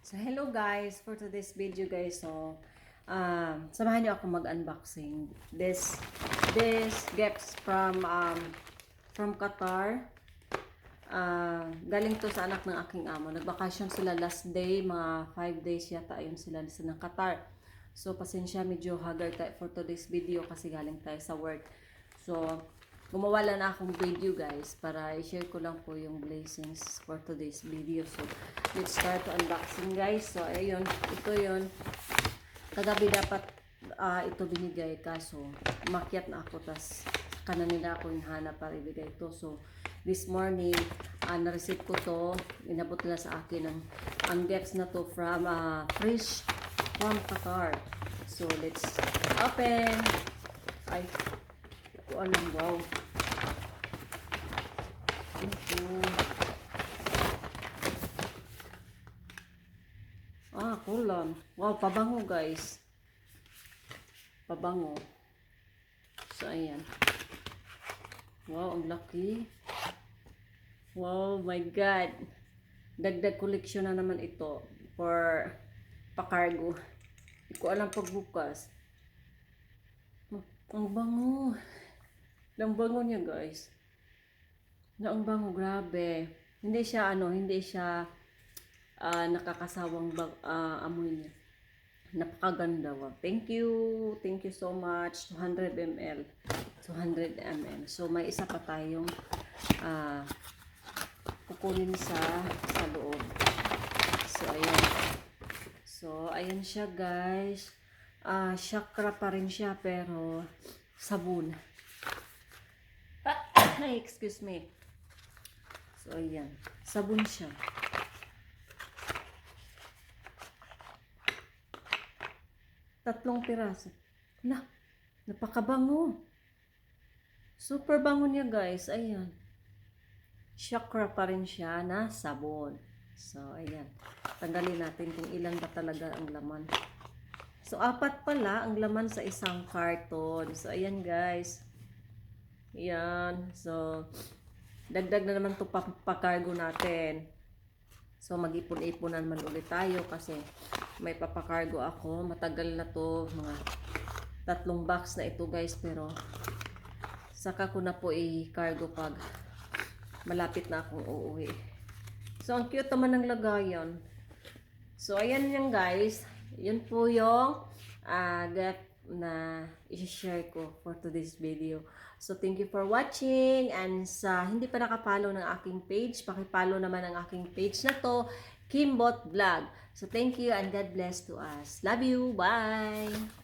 So hello guys, for today's video guys, so samahan niyo ako mag-unboxing this gifts from Qatar. Galing to sa anak ng aking amo. Nagbakasyon sila last day, mga 5 days yata ayun sila ng Qatar. So pasensya, medyo haggard tayo for today's video kasi galing tayo sa work. So gumawa lang na akong video guys para i-share ko lang po yung blessings for today's video. So let's start to unboxing guys. So ayun, ito yun. Kagabi dapat ito binigay kaso umakyat na ako, tas kanina ako hinhanap para ibigay ito. So this morning na-receive ko to, inabot nila sa akin ang gifts na to from fresh from Qatar. So let's open. Ay, ito alam, wow. Kulam. Wow, pabango guys. Pabango. So, ayan. Wow, ang laki. Wow, my God. Dagdag koleksyon na naman ito for pa-cargo. Hindi ko alam pagbukas. Ang bango. Ang bango niya guys. Ang bango, grabe. Hindi siya nakakasawang amoy niya. Napakaganda. Wow. Thank you so much. 200 ml. So may isa pa tayong kukunin sa loob. So ayan siya guys. Chakra pa rin siya pero sabon. Excuse me. So ayan, sabon siya. Tatlong piraso. Napakabango. Super bango niya guys. Ayan. Chakra pa rin siya na sabon. So ayan. Tanggalin natin kung ilan ba talaga ang laman. So 4 pala ang laman sa isang carton. So ayan guys. Ayan. So dagdag na naman to pa-cargo natin. So mag-ipon-iponan man ulit tayo kasi may papakargo ako. Matagal na to, mga 3 box na ito guys, pero saka ko na po i-cargo pag malapit na akong uuwi. So ang cute naman ng lagayan. So ayan yan guys. Yun po yung gift na i-share ko for today's video. So thank you for watching, and sa hindi pa nakapollow ng aking page, paki-follow naman ang aking page na to, Kimbot Vlog. So thank you and God bless to us. Love you. Bye.